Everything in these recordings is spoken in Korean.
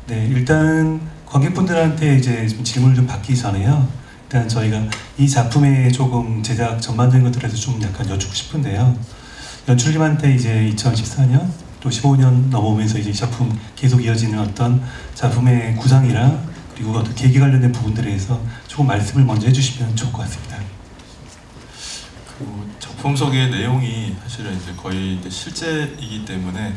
네, 일단 관객분들한테 이제 좀 질문을 좀 받기 전에요. 일단 저희가 이 작품의 조금 제작 전반적인 것들에 대해서 좀 약간 여쭙고 싶은데요. 연출님한테 이제 2014년 또 15년 넘어오면서 이제 이 작품 계속 이어지는 어떤 작품의 구상이랑 그리고 어떤 계기 관련된 부분들에 대해서 조금 말씀을 먼저 해주시면 좋을 것 같습니다. 그 작품 속의 내용이 사실은 이제 거의 이제 실제이기 때문에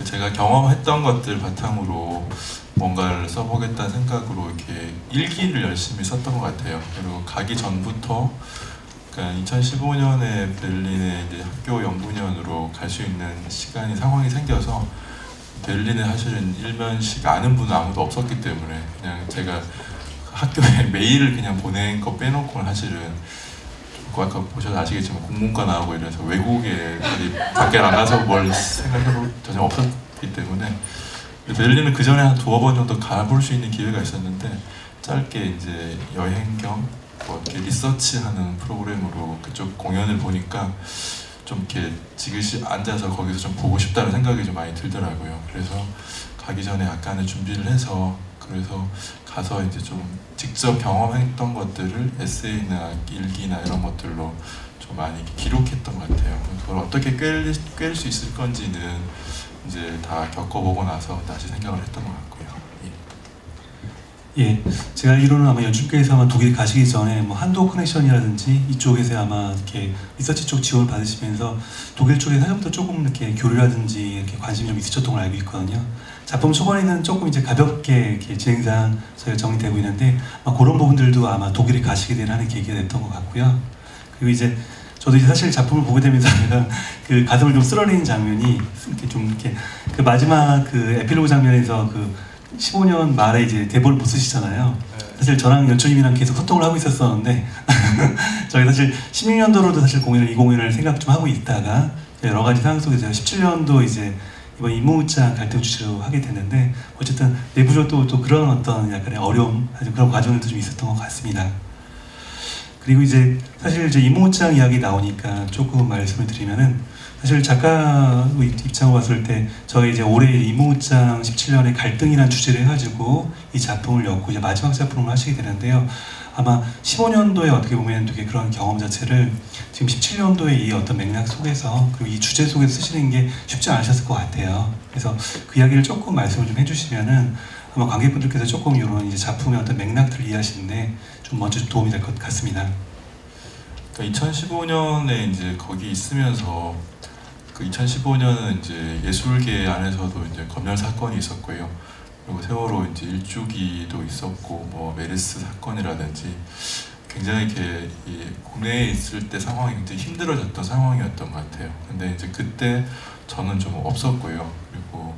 제가 경험했던 것들 바탕으로 뭔가를 써보겠다는 생각으로 이렇게 일기를 열심히 썼던 것 같아요. 그리고 가기 전부터 그러니까 2015년에 베를린에 이제 학교 연구년으로 갈 수 있는 상황이 생겨서 베를린에 사실은 일면식 아는 분은 아무도 없었기 때문에 그냥 제가 학교에 메일을 그냥 보낸 거 빼놓고는 사실은 아까 보셔서 아시겠지만 국문과 나오고 이래서 외국에 밖에 나가서 뭘 생각해볼 전혀 없었기 때문에 베를린은 그 전에 한 두어 번 정도 가볼 수 있는 기회가 있었는데 짧게 이제 여행 겸 뭐 이렇게 리서치하는 프로그램으로 그쪽 공연을 보니까 좀 이렇게 지그시 앉아서 거기서 좀 보고 싶다는 생각이 좀 많이 들더라고요. 그래서 가기 전에 약간의 준비를 해서 그래서 가서 이제 좀 직접 경험했던 것들을 에세이나 일기나 이런 것들로 좀 많이 기록했던 것 같아요. 그걸 어떻게 꿰일 수 있을 건지는 이제 다 겪어보고 나서 다시 생각을 했던 것 같고요. 예, 제가 알기로는 아마 연출께서 아마 독일 가시기 전에 뭐 한도 커넥션이라든지 이쪽에서 아마 이렇게 리서치 쪽 지원을 받으시면서 독일 쪽에 사전부터 조금 이렇게 교류라든지 이렇게 관심이 좀 있으셨던 걸 알고 있거든요. 작품 초반에는 조금 이제 가볍게 이렇게 진행상 저희가 정리되고 있는데 아마 그런 부분들도 아마 독일에 가시게 되는 하는 계기가 됐던 것 같고요. 그리고 이제 저도 이제 사실 작품을 보게 되면서 제가 그 가슴을 좀 쓸어내는 장면이 이렇게 좀 이렇게 그 마지막 그 에필로그 장면에서 그 15년 말에 이제 대본을 못 쓰시잖아요. 사실 저랑 연출님이랑 계속 소통을 하고 있었었는데 저희 사실 16년도로도 사실 이 공연을 생각 좀 하고 있다가 여러 가지 상황 속에서 17년도 이제 이번 임무장 갈등 주제로 하게 됐는데 어쨌든 내부적으로 또 그런 어떤 약간의 어려움, 그런 과정들도 좀 있었던 것 같습니다. 그리고 이제 사실 이제 임무장 이야기 나오니까 조금 말씀을 드리면은 사실 작가 입장으로 봤을 때 저희 이제 올해 임무장 17년의 갈등이라는 주제를 해가지고 이 작품을 엮고 이제 마지막 작품을 하시게 되는데요. 아마 15년도에 어떻게 보면 되게 그런 경험 자체를 지금 17년도의 이 어떤 맥락 속에서 그리고 이 주제 속에서 쓰시는 게 쉽지 않으셨을 것 같아요. 그래서 그 이야기를 조금 말씀을 좀 해주시면은 아마 관객분들께서 조금 이런 이제 작품의 어떤 맥락들을 이해하시는데 좀 먼저 도움이 될 것 같습니다. 그러니까 2015년에 이제 거기 있으면서 그 2015년은 이제 예술계 안에서도 이제 검열 사건이 있었고요. 그리고 세월호 이제 일주기도 있었고 뭐 메르스 사건이라든지 굉장히 이렇게 국내에 있을 때 상황이 굉장히 힘들어졌던 상황이었던 것 같아요. 근데 이제 그때 저는 좀 없었고요. 그리고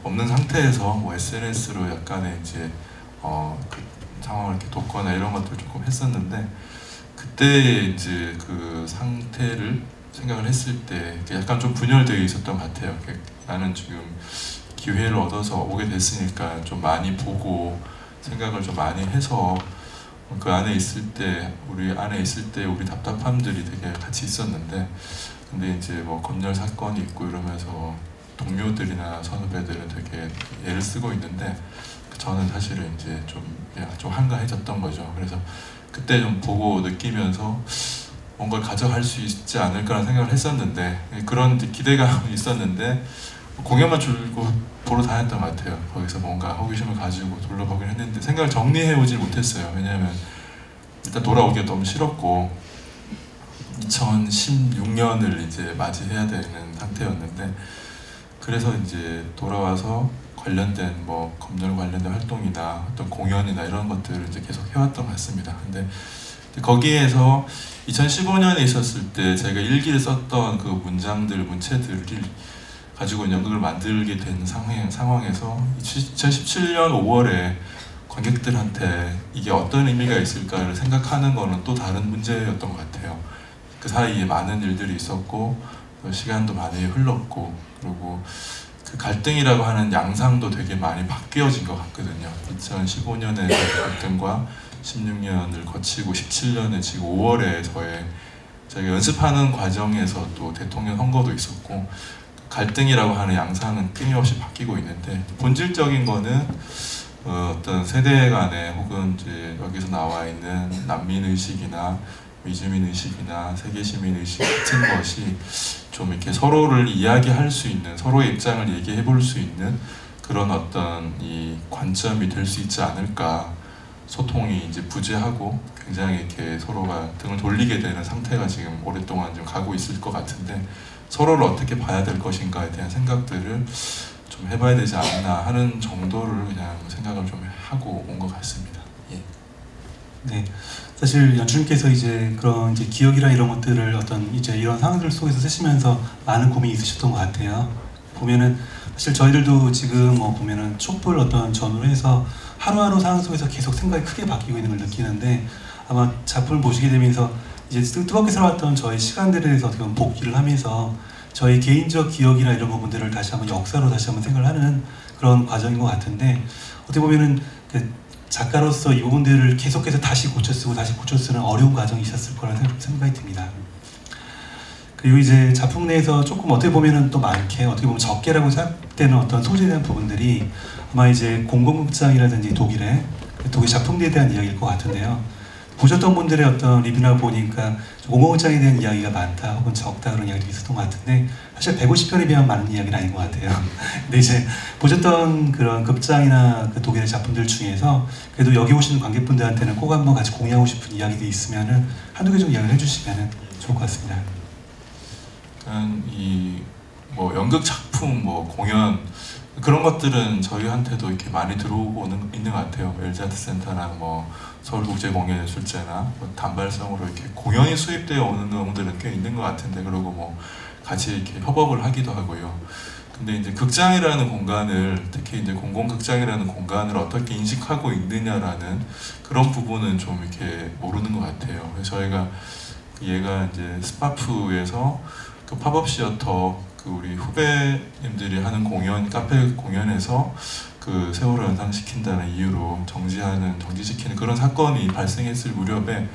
없는 상태에서 뭐 SNS로 약간의 이제 그 상황을 이렇게 돕거나 이런 것들 조금 했었는데 그때 이제 그 상태를 생각을 했을 때 약간 좀 분열되어 있었던 것 같아요. 나는 지금 기회를 얻어서 오게 됐으니까 좀 많이 보고 생각을 좀 많이 해서 그 안에 있을 때 우리 답답함들이 되게 같이 있었는데 근데 이제 뭐 검열 사건이 있고 이러면서 동료들이나 선후배들은 되게 애를 쓰고 있는데 저는 사실은 이제 좀 한가해졌던 거죠. 그래서 그때 좀 보고 느끼면서 뭔가를 가져갈 수 있지 않을까라는 생각을 했었는데 그런 기대감이 있었는데 공연만 줄고 보러 다녔던 것 같아요. 거기서 뭔가 호기심을 가지고 둘러보긴 했는데 생각을 정리해오질 못했어요. 왜냐하면 일단 돌아오기가 너무 싫었고 2016년을 이제 맞이해야 되는 상태였는데 그래서 이제 돌아와서 관련된 뭐 검열 관련된 활동이나 어떤 공연이나 이런 것들을 이제 계속 해왔던 것 같습니다. 근데 거기에서 2015년에 있었을 때 제가 일기를 썼던 그 문체들을 가지고 연극을 만들게 된 상황에서 2017년 5월에 관객들한테 이게 어떤 의미가 있을까를 생각하는 거는 또 다른 문제였던 것 같아요. 그 사이에 많은 일들이 있었고 시간도 많이 흘렀고 그리고 그 갈등이라고 하는 양상도 되게 많이 바뀌어진 것 같거든요. 2015년의 갈등과 16년을 거치고 17년에 지금 5월에 저희가 연습하는 과정에서 또 대통령 선거도 있었고 갈등이라고 하는 양상은 끊임없이 바뀌고 있는데 본질적인 거는 어떤 세대 간에 혹은 이제 여기서 나와 있는 난민 의식이나 미주민 의식이나 세계 시민 의식 같은 것이 좀 이렇게 서로를 이야기할 수 있는, 서로의 입장을 얘기해 볼 수 있는 그런 어떤 이 관점이 될 수 있지 않을까. 소통이 이제 부재하고 굉장히 이렇게 서로가 등을 돌리게 되는 상태가 지금 오랫동안 좀 가고 있을 것 같은데, 서로를 어떻게 봐야 될 것인가에 대한 생각들을 좀 해봐야 되지 않나 하는 정도를 그냥 생각을 좀 하고 온 것 같습니다. 예. 네, 사실 연출님께서 이제 그런 이제 기억이나 이런 것들을 어떤 이제 이런 상황들 속에서 쓰시면서 많은 고민이 있으셨던 것 같아요. 보면은 사실 저희들도 지금 뭐 보면은 촛불 어떤 전후로 해서 하루하루 상황 속에서 계속 생각이 크게 바뀌고 있는 걸 느끼는데, 아마 작품을 보시게 되면서 이제 뜨겁게 살아왔던 저의 시간들에 대해서 어떻게 보면 복귀를 하면서 저희 개인적 기억이나 이런 부분들을 다시 한번 역사로 다시 한번 생각을 하는 그런 과정인 것 같은데, 어떻게 보면은 그 작가로서 이 부분들을 계속해서 다시 고쳐 쓰고 다시 고쳐 쓰는 어려운 과정이 있었을 거라는 생각이 듭니다. 그리고 이제 작품 내에서 조금 어떻게 보면은 또 많게, 어떻게 보면 적게라고 생각되는 어떤 소재에 대한 부분들이 아마 이제 공공극장이라든지 독일 작품들에 대한 이야기일 것 같은데요. 보셨던 분들의 어떤 리뷰나 보니까 공공극장에 대한 이야기가 많다 혹은 적다 그런 이야기도 있었던 것 같은데, 사실 150편에 비하면 많은 이야기는 아닌 것 같아요. 근데 이제 보셨던 그런 극장이나 그 독일의 작품들 중에서 그래도 여기 오시는 관객분들한테는 꼭 한번 같이 공유하고 싶은 이야기들이 있으면은 한두 개 좀 이야기를 해주시면 좋을 것 같습니다. 이 뭐 연극 작품, 뭐 공연 그런 것들은 저희한테도 이렇게 많이 들어오고 있는 것 같아요. LG 아트센터나 뭐 서울국제공연예술제나 뭐 단발성으로 이렇게 공연이 수입되어 오는 경우들은 꽤 있는 것 같은데, 그리고 뭐 같이 이렇게 협업을 하기도 하고요. 근데 이제 극장이라는 공간을, 특히 이제 공공극장이라는 공간을 어떻게 인식하고 있느냐라는 그런 부분은 좀 이렇게 모르는 것 같아요. 그래서 저희가 얘가 이제 스파프에서 그 팝업 시어터, 그 우리 후배님들이 하는 공연, 카페 공연에서 그 세월을 연상시킨다는 이유로 정지시키는 그런 사건이 발생했을 무렵에,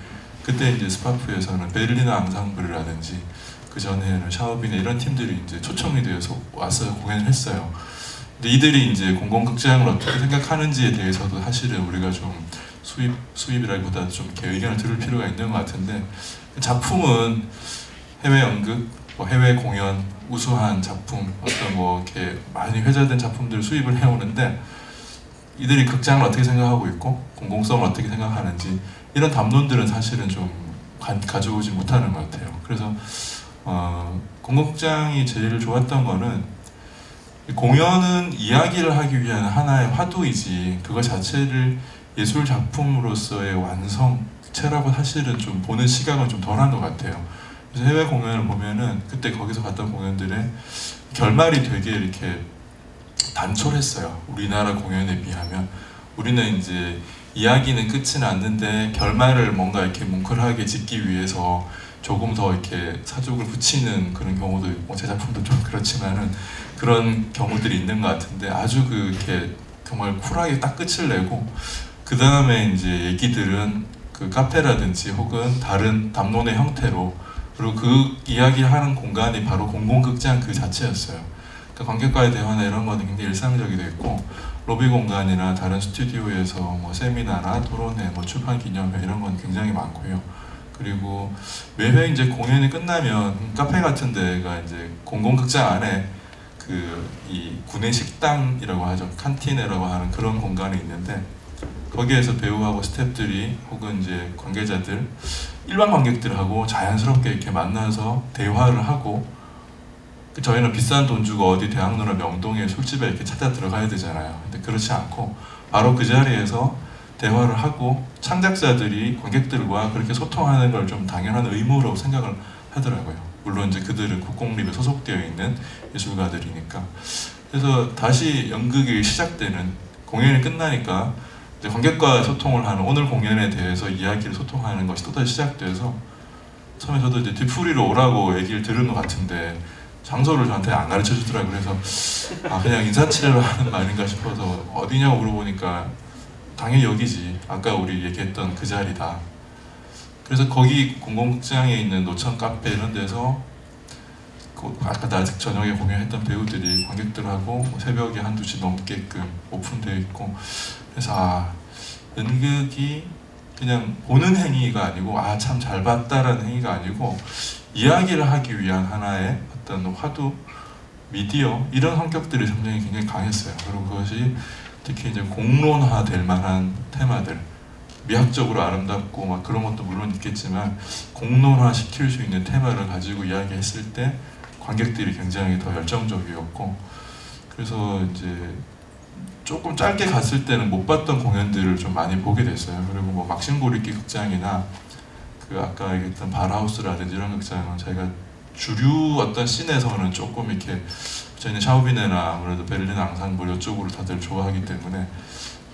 그때 이제 스파프에서는 베를리너 앙상블이라든지 그 전에는 샤오비네 이런 팀들이 이제 초청이 되어서 와서 공연을 했어요. 근데 이들이 이제 공공극장을 어떻게 생각하는지에 대해서도 사실은 우리가 좀 수입이라기보다 좀 이렇게 의견을 들을 필요가 있는 것 같은데, 작품은 해외 연극, 뭐 해외 공연, 우수한 작품, 어떤 뭐 이렇게 많이 회자된 작품들을 수입을 해오는데, 이들이 극장을 어떻게 생각하고 있고 공공성을 어떻게 생각하는지 이런 담론들은 사실은 좀 가져오지 못하는 것 같아요. 그래서 공공극장이 제일 좋았던 거는, 공연은 이야기를 하기 위한 하나의 화두이지 그것 자체를 예술 작품으로서의 완성체라고 사실은 좀 보는 시각은 좀 덜한 것 같아요. 그래서 해외 공연을 보면은 그때 거기서 봤던 공연들의 결말이 되게 이렇게 단촐했어요. 우리나라 공연에 비하면. 우리는 이제 이야기는 끝이 났는데 결말을 뭔가 이렇게 뭉클하게 짓기 위해서 조금 더 이렇게 사족을 붙이는 그런 경우도 있고, 제 작품도 좀 그렇지만은 그런 경우들이 있는 것 같은데, 아주 이렇게 정말 쿨하게 딱 끝을 내고, 그 다음에 이제 얘기들은 그 카페라든지 혹은 다른 담론의 형태로, 그리고 그 이야기를 하는 공간이 바로 공공극장 그 자체였어요. 그러니까 관객과의 대화나 이런 거는 굉장히 일상적이 됐고, 로비 공간이나 다른 스튜디오에서 뭐 세미나나 토론회, 뭐 출판 기념회 이런 건 굉장히 많고요. 그리고 매회 이제 공연이 끝나면 카페 같은 데가 이제 공공극장 안에 이 구내 식당이라고 하죠. 칸티네라고 하는 그런 공간이 있는데, 거기에서 배우하고 스태프들이 혹은 이제 관계자들, 일반 관객들하고 자연스럽게 이렇게 만나서 대화를 하고, 저희는 비싼 돈 주고 어디 대학로나 명동에 술집에 이렇게 찾아 들어가야 되잖아요. 근데 그렇지 않고 바로 그 자리에서 대화를 하고 창작자들이 관객들과 그렇게 소통하는 걸 좀 당연한 의무로 생각을 하더라고요. 물론 이제 그들은 국공립에 소속되어 있는 예술가들이니까. 그래서 다시 연극이 시작되는, 공연이 끝나니까 이제 관객과 소통을 하는, 오늘 공연에 대해서 이야기를 소통하는 것이 또다시 시작돼서, 처음에 저도 이제 뒤풀이로 오라고 얘기를 들은 것 같은데 장소를 저한테 안 가르쳐 주더라고요. 그래서 그냥 인사치레로 하는 말인가 싶어서 어디냐고 물어보니까 당연히 여기지, 아까 우리 얘기했던 그 자리다. 그래서 거기 공공극장에 있는 노천 카페 이런 데서 아까 낮 저녁에 공연했던 배우들이 관객들하고 새벽에 한두 시 넘게끔 오픈되어 있고, 그래서 연극이 그냥 보는 행위가 아니고 참 잘 봤다라는 행위가 아니고 이야기를 하기 위한 하나의 어떤 화두, 미디어 이런 성격들이 굉장히 강했어요. 그리고 그것이 특히 이제 공론화될 만한 테마들, 미학적으로 아름답고 막 그런 것도 물론 있겠지만 공론화 시킬 수 있는 테마를 가지고 이야기했을 때 관객들이 굉장히 더 열정적이었고, 그래서 이제 조금 짧게 갔을 때는 못 봤던 공연들을 좀 많이 보게 됐어요. 그리고 뭐 막신고리키 극장이나 그 아까 얘기했던 발하우스라든지 이런 극장은 저희가 주류 어떤 씬에서는 조금 이렇게 저희는 샤우비네나 아무래도 베를린 앙상블 이쪽으로 다들 좋아하기 때문에,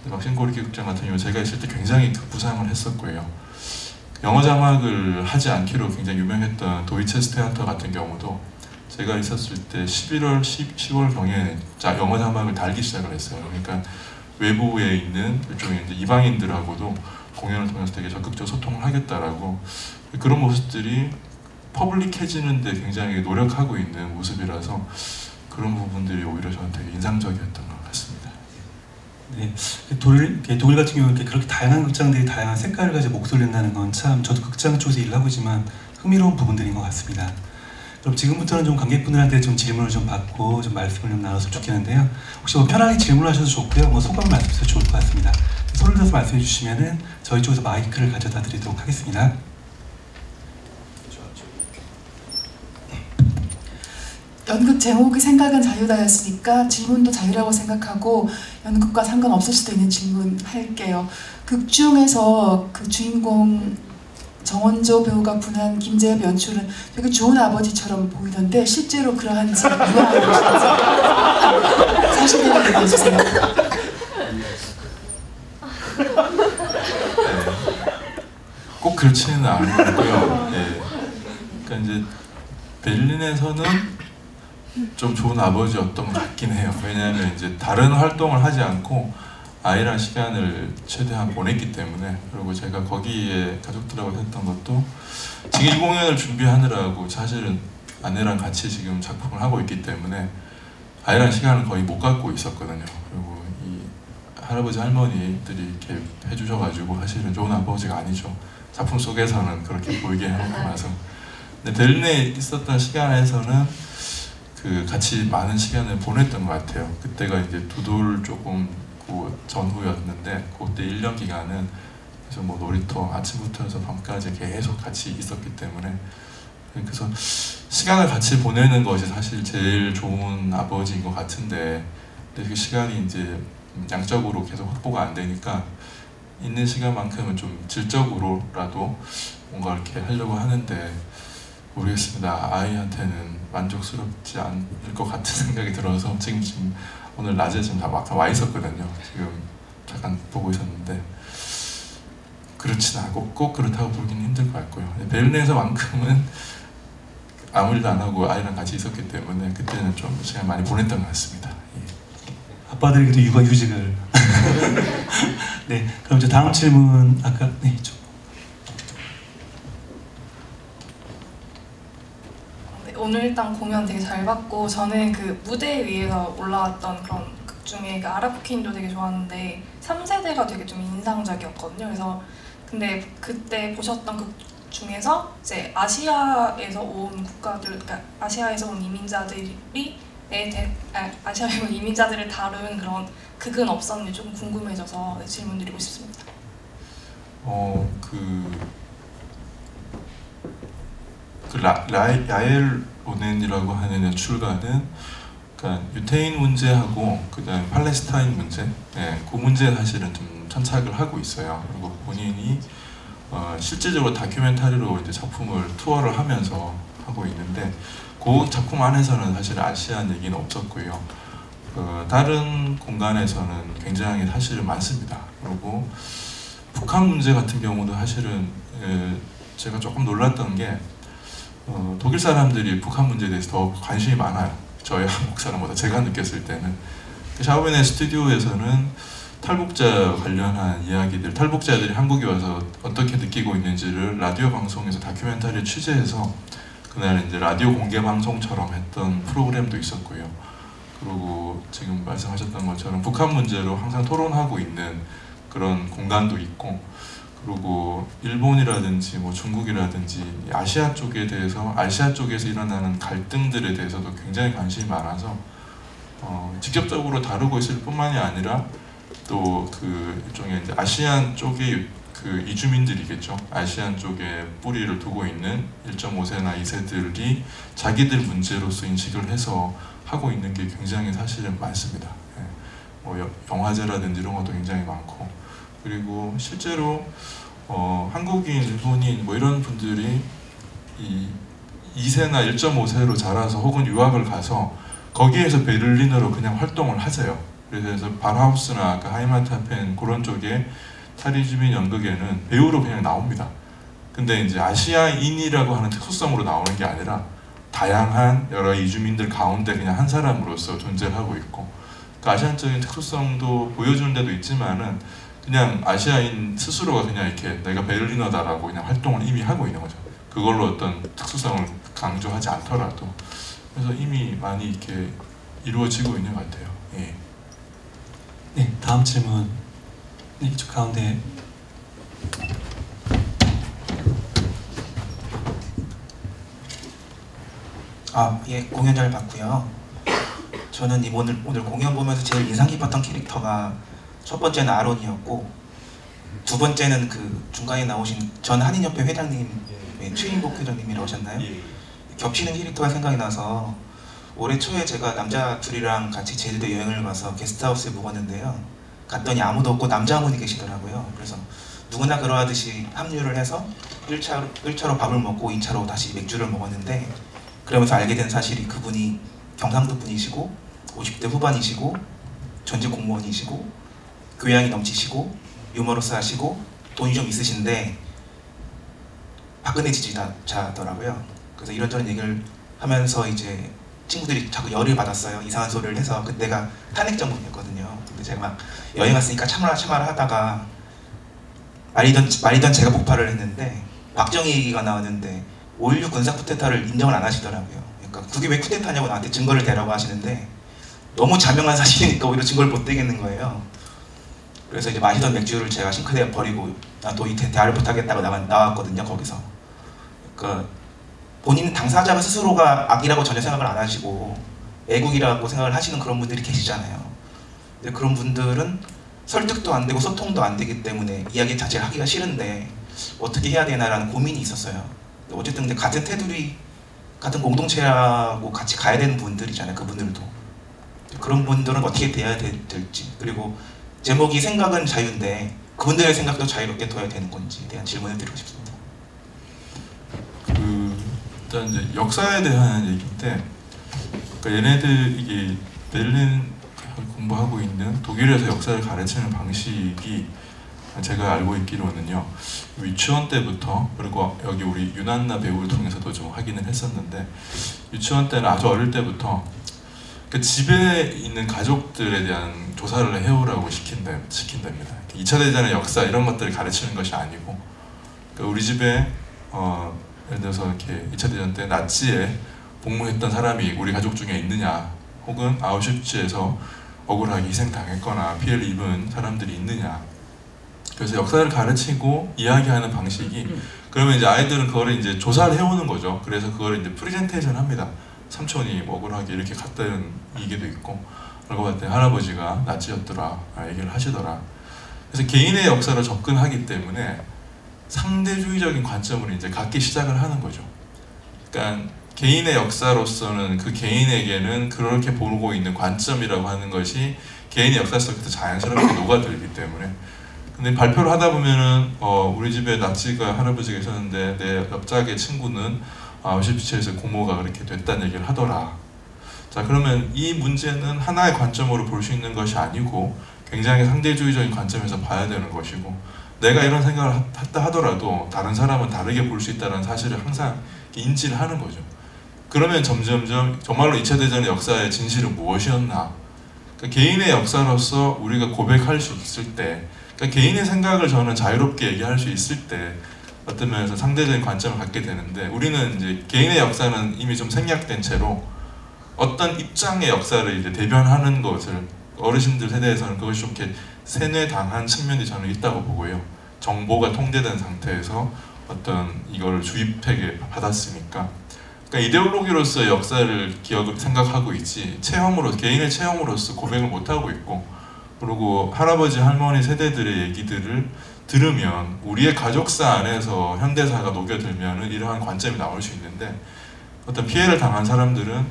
막신고리키 극장 같은 경우 제가 있을 때 굉장히 급부상을 했었고요. 영어 자막을 하지 않기로 굉장히 유명했던 도이체스 테아터 같은 경우도 제가 있었을 때 11월, 10월 경에 영어 자막을 달기 시작을 했어요. 그러니까 외부에 있는 일종의 이제 이방인들하고도 공연을 통해서 되게 적극적 소통을 하겠다라고, 그런 모습들이 퍼블릭해지는데 굉장히 노력하고 있는 모습이라서 그런 부분들이 오히려 저한테 되게 인상적이었던 것 같습니다. 네, 독일 같은 경우는 그렇게 다양한 극장들이 다양한 색깔을 가지고 목소리를 낸다는 건 참 저도 극장 쪽에서 일을 하고 있지만 흥미로운 부분들인 것 같습니다. 그럼 지금부터는 좀 관객분들한테 좀 질문을 좀 받고 좀 말씀을 좀 나눴으면 좋겠는데요. 혹시 뭐 편하게 질문하셔도 좋고요. 뭐 소감을 말씀하셔도 좋을 것 같습니다. 손을 들어서 말씀해 주시면은 저희 쪽에서 마이크를 가져다 드리도록 하겠습니다. 연극 제목의 생각은 자유다였으니까 질문도 자유라고 생각하고 연극과 상관없을 수도 있는 질문 할게요. 극 중에서 그 주인공 정원조 배우가 분한 김재엽 연출은 되게 좋은 아버지처럼 보이던데 실제로 그러한지 유아하신지 사실대로 얘기해 주세요. 꼭 그렇지는 않고요. 네. 그러니까 이제 베를린에서는 좀 좋은 아버지였던 것 같긴 해요. 왜냐하면 이제 다른 활동을 하지 않고 아이랑 시간을 최대한 보냈기 때문에, 그리고 제가 거기에 가족들하고 했던 것도 지금 이 공연을 준비하느라고 사실은 아내랑 같이 지금 작품을 하고 있기 때문에 아이랑 시간을 거의 못 갖고 있었거든요. 그리고 이 할아버지 할머니들이 이렇게 해주셔가지고 사실은 좋은 아버지가 아니죠. 작품 속에서는 그렇게 보이게 해놓고 나서. 근데 베를린에 있었던 시간에서는 그 같이 많은 시간을 보냈던 것 같아요. 그때가 이제 두 돌 조금 전후였는데 그때 1년 기간은 그래서 뭐 놀이터 아침부터 해서 밤까지 계속 같이 있었기 때문에, 그래서 시간을 같이 보내는 것이 사실 제일 좋은 아버지인 것 같은데, 근데 그 시간이 이제 양적으로 계속 확보가 안 되니까 있는 시간만큼은 좀 질적으로라도 뭔가 이렇게 하려고 하는데 모르겠습니다. 아이한테는 만족스럽지 않을 것 같은 생각이 들어서 지금 오늘 낮에 지금 다 와 있었거든요. 지금 잠깐 보고 있었는데 그렇진 않고 꼭 그렇다고 보기는 힘들 것 같고요. 베를린에서만큼은 아무 일도 안 하고 아이랑 같이 있었기 때문에 그때는 좀 시간 많이 보냈던 것 같습니다. 예. 아빠들에게도 육아휴직을. 네, 그럼 이제 다음 질문 아까 네 좀. 오늘 일단 공연 되게 잘 봤고, 저는 그 무대 위에서 올라왔던 그런 극 중에 그 아라프킨도 되게 좋았는데 3세대가 되게 좀 인상적이었거든요. 그래서 근데 그때 보셨던 극 중에서 이제 아시아에서 온 국가들, 그러니까 아시아에서 온 이민자들이 아시아에 온 이민자들을 다룬 그런 극은 없었는지 조금 궁금해져서 질문드리고 싶습니다. 야엘 로넨이라고 하는 연출가는 그러니까 유태인 문제하고 그다음 팔레스타인 문제, 네, 그 문제에 사실은 좀 천착을 하고 있어요. 그리고 본인이 실질적으로 다큐멘터리로 이제 작품을 투어를 하면서 하고 있는데, 그 작품 안에서는 사실 아시안 얘기는 없었고요. 다른 공간에서는 굉장히 사실은 많습니다. 그리고 북한 문제 같은 경우도 사실은 제가 조금 놀랐던 게 독일 사람들이 북한 문제에 대해서 더 관심이 많아요. 저희 한국 사람보다 제가 느꼈을 때는. 샤오벤의 스튜디오에서는 탈북자 관련한 이야기들, 탈북자들이 한국에 와서 어떻게 느끼고 있는지를 라디오 방송에서 다큐멘터리를 취재해서 그날 이제 라디오 공개 방송처럼 했던 프로그램도 있었고요. 그리고 지금 말씀하셨던 것처럼 북한 문제로 항상 토론하고 있는 그런 공간도 있고, 그리고 일본이라든지 뭐 중국이라든지 아시아 쪽에 대해서, 아시아 쪽에서 일어나는 갈등들에 대해서도 굉장히 관심이 많아서 직접적으로 다루고 있을 뿐만이 아니라 또 그 일종의 이제 아시안 쪽의 그 이주민들이겠죠. 아시안 쪽에 뿌리를 두고 있는 1.5세나 2세들이 자기들 문제로서 인식을 해서 하고 있는 게 굉장히 사실은 많습니다. 예. 뭐 영화제라든지 이런 것도 굉장히 많고, 그리고 실제로 한국인, 일본인 뭐 이런 분들이 이 2세나 1.5세로 자라서 혹은 유학을 가서 거기에서 베를린어로 그냥 활동을 하세요. 그래서 발하우스나 그 하이마타펜 그런 쪽에 탈의주민 연극에는 배우로 그냥 나옵니다. 근데 이제 아시아인이라고 하는 특수성으로 나오는 게 아니라 다양한 여러 이주민들 가운데 그냥 한 사람으로서 존재를 하고 있고, 그 아시안적인 특수성도 보여주는 데도 있지만은 그냥 아시아인 스스로가 그냥 이렇게 내가 베를리너다라고 그냥 활동을 이미 하고 있는 거죠. 그걸로 어떤 특수성을 강조하지 않더라도. 그래서 이미 많이 이렇게 이루어지고 있는 것 같아요. 예. 네, 다음 질문. 네, 이쪽 가운데. 예, 공연 잘 봤고요. 저는 오늘 공연 보면서 제일 인상 깊었던 캐릭터가 첫 번째는 아론이었고, 두 번째는 그 중간에 나오신 전 한인협회 회장님, 최인복 회장님이라고 하셨나요? 겹치는 캐릭터가 생각이 나서 올해 초에 제가 남자 둘이랑 같이 제주도 여행을 가서 게스트하우스에 묵었는데요. 갔더니 아무도 없고 남자 한 분이 계시더라고요. 그래서 누구나 그러하듯이 합류를 해서 1차로 밥을 먹고 2차로 다시 맥주를 먹었는데, 그러면서 알게 된 사실이 그분이 경상도 분이시고 50대 후반이시고 전직 공무원이시고 교양이 넘치시고 유머러스하시고 돈이 좀 있으신데 박근혜 지지자더라고요. 그래서 이런저런 얘기를 하면서 이제 친구들이 자꾸 열을 받았어요. 이상한 소리를 해서. 그때가 탄핵 정부였거든요. 근데 제가 막 여행 왔으니까 참아라 하다가 말이던 제가 폭발을 했는데, 박정희 얘기가 나왔는데 5.16 군사 쿠데타를 인정을 안 하시더라고요. 그러니까 그게 왜 쿠데타냐고 나한테 증거를 대라고 하시는데, 너무 자명한 사실이니까 오히려 증거를 못 대겠는 거예요. 그래서 이제 마시던 맥주를 제가 싱크대에 버리고 또 이 대화를 못하겠다고 나왔거든요. 거기서. 그러니까 본인 당사자가 스스로가 악이라고 전혀 생각을 안 하시고 애국이라고 생각을 하시는 그런 분들이 계시잖아요. 근데 그런 분들은 설득도 안 되고 소통도 안 되기 때문에 이야기 자체를 하기가 싫은데 어떻게 해야 되나라는 고민이 있었어요. 어쨌든 근데 같은 테두리, 같은 공동체하고 같이 가야 되는 분들이잖아요. 그분들도. 그런 분들은 어떻게 돼야 될지, 그리고 제목이 생각은 자유인데 그분들의 생각도 자유롭게 둬야 되는 건지에 대한 질문을 드리고 싶습니다. 일단 이제 역사에 대한 얘기인데, 그러니까 얘네들 이게 베를린 공부하고 있는 독일에서 역사를 가르치는 방식이 제가 알고 있기로는요, 유치원 때부터, 그리고 여기 우리 유난나 배우를 통해서도 좀 확인을 했었는데, 유치원 때는 아주 어릴 때부터 그 집에 있는 가족들에 대한 조사를 해오라고 시킨답니다. 2차 대전의 역사 이런 것들을 가르치는 것이 아니고, 그러니까 우리 집에 예를 들어서 이렇게 2차 대전 때 나치에 복무했던 사람이 우리 가족 중에 있느냐, 혹은 아우슈비츠에서 억울하게 희생당했거나 피해를 입은 사람들이 있느냐. 그래서 역사를 가르치고 이야기하는 방식이, 그러면 이제 아이들은 그거를 이제 조사를 해오는 거죠. 그래서 그거를 이제 프레젠테이션 합니다. 삼촌이 억울하게 이렇게 갔다는 얘기도 있고, 알고 봤더니 할아버지가 나치였더라 얘기를 하시더라. 그래서 개인의 역사로 접근하기 때문에 상대주의적인 관점으로 이제 갖기 시작을 하는 거죠. 그러니까 개인의 역사로서는 그 개인에게는 그렇게 보고 있는 관점이라고 하는 것이 개인의 역사 속에서 자연스럽게 녹아들기 때문에. 근데 발표를 하다 보면은 우리 집에 나치가 할아버지가 계셨는데 내 옆자의 친구는 아우슈비츠에서 고모가 그렇게 됐다는 얘기를 하더라. 자, 그러면 이 문제는 하나의 관점으로 볼 수 있는 것이 아니고 굉장히 상대주의적인 관점에서 봐야 되는 것이고, 내가 이런 생각을 했다 하더라도 다른 사람은 다르게 볼 수 있다는 사실을 항상 인지를 하는 거죠. 그러면 점점점 정말로 2차 대전의 역사의 진실은 무엇이었나, 그러니까 개인의 역사로서 우리가 고백할 수 있을 때, 그러니까 개인의 생각을 저는 자유롭게 얘기할 수 있을 때 어떤 면에서 상대적인 관점을 갖게 되는데, 우리는 이제 개인의 역사는 이미 좀 생략된 채로 어떤 입장의 역사를 이제 대변하는 것을, 어르신들 세대에서는 그것이 좀 이렇게 세뇌당한 측면이 저는 있다고 보고요. 정보가 통제된 상태에서 어떤 이거를 주입하게 받았으니까, 그러니까 이데올로기로서의 역사를 기억을 생각하고 있지, 체험으로, 개인의 체험으로서 고백을 못 하고 있고, 그리고 할아버지 할머니 세대들의 얘기들을 들으면 우리의 가족사 안에서 현대사가 녹여들면은 이러한 관점이 나올 수 있는데, 어떤 피해를 당한 사람들은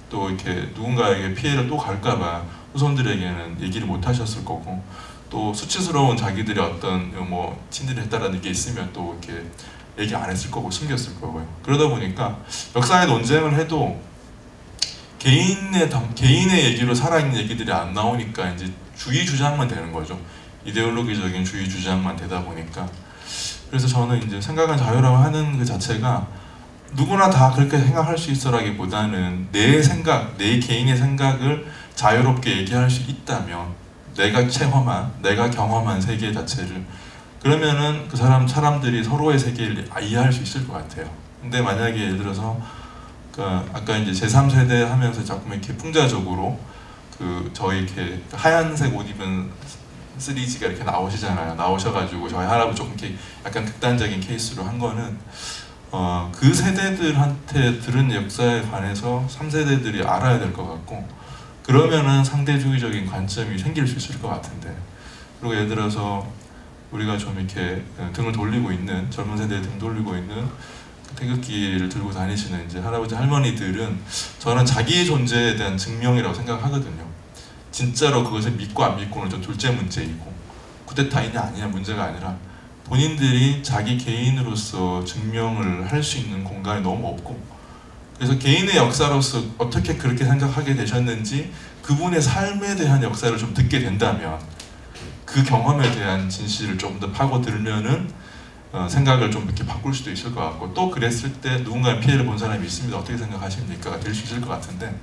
또 이렇게 누군가에게 피해를 또 갈까봐 후손들에게는 얘기를 못 하셨을 거고, 또 수치스러운 자기들의 어떤 뭐 친들이 했다라는 게 있으면 또 이렇게 얘기 안 했을 거고 숨겼을 거고요. 그러다 보니까 역사의 논쟁을 해도 개인의 얘기로 살아있는 얘기들이 안 나오니까 이제 주의 주장만 되는 거죠. 이데올로기적인 주의 주장만 되다 보니까. 그래서 저는 이제 생각은 자유라고 하는 그 자체가 누구나 다 그렇게 생각할 수 있어라기보다는 내 생각, 내 개인의 생각을 자유롭게 얘기할 수 있다면, 내가 체험한, 내가 경험한 세계 자체를, 그러면은 그 사람들이 서로의 세계를 이해할 수 있을 것 같아요. 근데 만약에 예를 들어서 아까 이제 제3세대 하면서 자꾸 이렇게 풍자적으로 저희 이렇게 하얀색 옷 입은 3G가 이렇게 나오시잖아요. 나오셔가지고 저희 할아버지 조금 이렇게 약간 극단적인 케이스로 한 거는 그 세대들한테 들은 역사에 관해서 3세대들이 알아야 될 것 같고, 그러면은 상대주의적인 관점이 생길 수 있을 것 같은데, 그리고 예를 들어서 우리가 좀 이렇게 등을 돌리고 있는, 젊은 세대에 등 돌리고 있는 태극기를 들고 다니시는 이제 할아버지 할머니들은 저는 자기의 존재에 대한 증명이라고 생각하거든요. 진짜로 그것을 믿고 안 믿고는 좀 둘째 문제이고, 쿠데타이냐 아니냐 문제가 아니라 본인들이 자기 개인으로서 증명을 할 수 있는 공간이 너무 없고, 그래서 개인의 역사로서 어떻게 그렇게 생각하게 되셨는지 그분의 삶에 대한 역사를 좀 듣게 된다면, 그 경험에 대한 진실을 좀 더 파고들면은 생각을 좀 이렇게 바꿀 수도 있을 것 같고, 또 그랬을 때 누군가 피해를 본 사람이 있습니다. 어떻게 생각하십니까?가 될 수 있을 것 같은데,